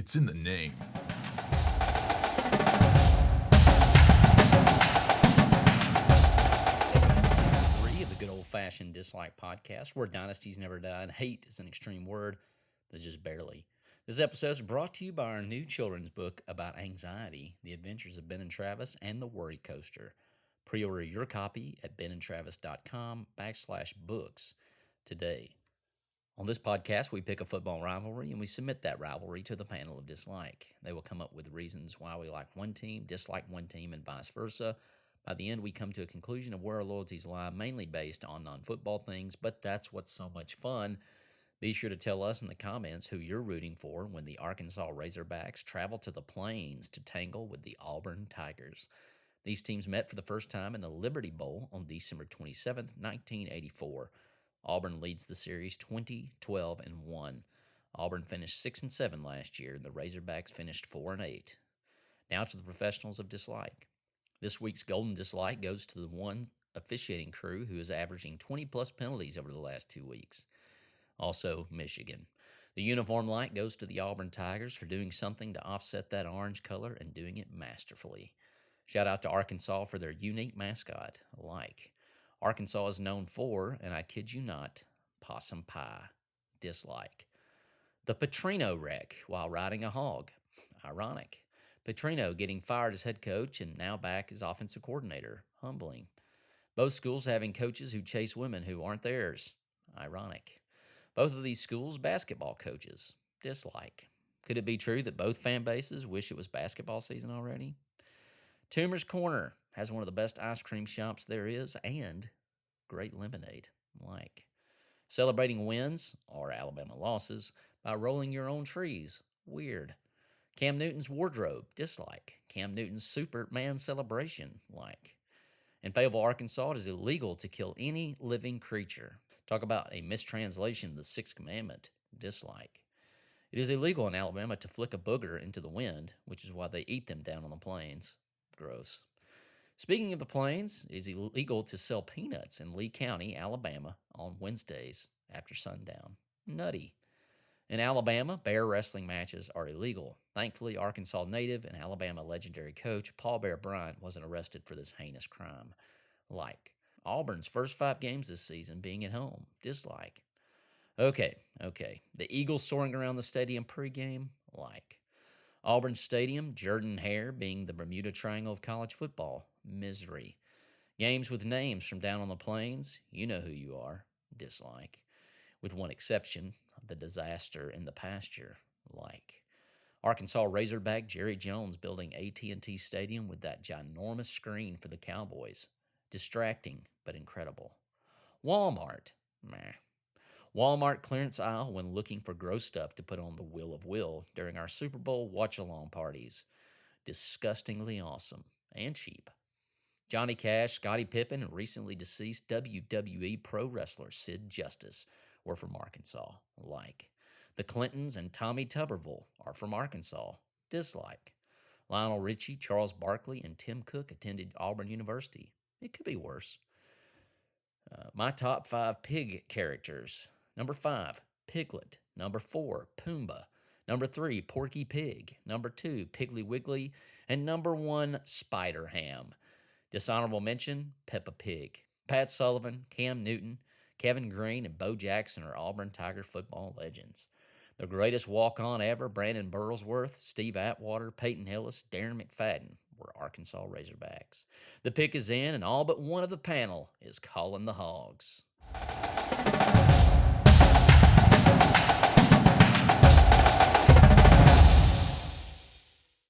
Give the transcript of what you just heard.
It's in the name. Season 3 of the Good Old Fashioned Dislike Podcast, where dynasties never die and hate is an extreme word, but just barely. This episode is brought to you by our new children's book about anxiety, The Adventures of Ben and Travis, and the Worrycoaster. Pre-order your copy at benandtravis.com/books today. On this podcast, we pick a football rivalry and we submit that rivalry to the panel of dislike. They will come up with reasons why we like one team, dislike one team, and vice versa. By the end, we come to a conclusion of where our loyalties lie, mainly based on non-football things, but that's what's so much fun. Be sure to tell us in the comments who you're rooting for when the Arkansas Razorbacks travel to the Plains to tangle with the Auburn Tigers. These teams met for the first time in the Liberty Bowl on December 27th, 1984. Auburn leads the series 20-12-1. Auburn finished 6-7 last year, and the Razorbacks finished 4-8. Now to the professionals of dislike. This week's golden dislike goes to the one officiating crew who is averaging 20-plus penalties over the last 2 weeks. Also, Michigan. The uniform like goes to the Auburn Tigers for doing something to offset that orange color and doing it masterfully. Shout out to Arkansas for their unique mascot, like. Arkansas is known for, and I kid you not, possum pie. Dislike. The Petrino wreck while riding a hog. Ironic. Petrino getting fired as head coach and now back as offensive coordinator. Humbling. Both schools having coaches who chase women who aren't theirs. Ironic. Both of these schools basketball coaches. Dislike. Could it be true that both fan bases wish it was basketball season already? Toomer's Corner has one of the best ice cream shops there is and great lemonade. Like. Celebrating wins, or Alabama losses, by rolling your own trees. Weird. Cam Newton's wardrobe. Dislike. Cam Newton's Superman celebration. Like. In Fayetteville, Arkansas, it is illegal to kill any living creature. Talk about a mistranslation of the Sixth Commandment. Dislike. It is illegal in Alabama to flick a booger into the wind, which is why they eat them down on the plains. Gross. Speaking of the plains, it is illegal to sell peanuts in Lee County, Alabama, on Wednesdays after sundown. Nutty. In Alabama, bear wrestling matches are illegal. Thankfully, Arkansas native and Alabama legendary coach Paul Bear Bryant wasn't arrested for this heinous crime. Like. Auburn's first 5 games this season being at home. Dislike. Okay. The Eagles soaring around the stadium pregame. Like. Auburn Stadium, Jordan Hare being the Bermuda Triangle of college football. Misery. Games with names from down on the plains. You know who you are. Dislike. With one exception, the disaster in the pasture. Like. Arkansas Razorback Jerry Jones building AT&T Stadium with that ginormous screen for the Cowboys. Distracting, but incredible. Walmart. Meh. Walmart clearance aisle when looking for gross stuff to put on the Will of Will during our Super Bowl watch-along parties. Disgustingly awesome and cheap. Johnny Cash, Scottie Pippen, and recently deceased WWE pro wrestler Sid Justice were from Arkansas. Like. The Clintons and Tommy Tuberville are from Arkansas. Dislike. Lionel Richie, Charles Barkley, and Tim Cook attended Auburn University. It could be worse. My top 5 pig characters. Number 5, Piglet. Number 4, Pumbaa. Number 3, Porky Pig. Number 2, Piggly Wiggly. And number 1, Spider Ham. Dishonorable mention, Peppa Pig. Pat Sullivan, Cam Newton, Kevin Green, and Bo Jackson are Auburn Tiger football legends. The greatest walk-on ever, Brandon Burlsworth, Steve Atwater, Peyton Hillis, Darren McFadden, were Arkansas Razorbacks. The pick is in, and all but one of the panel is calling the Hogs.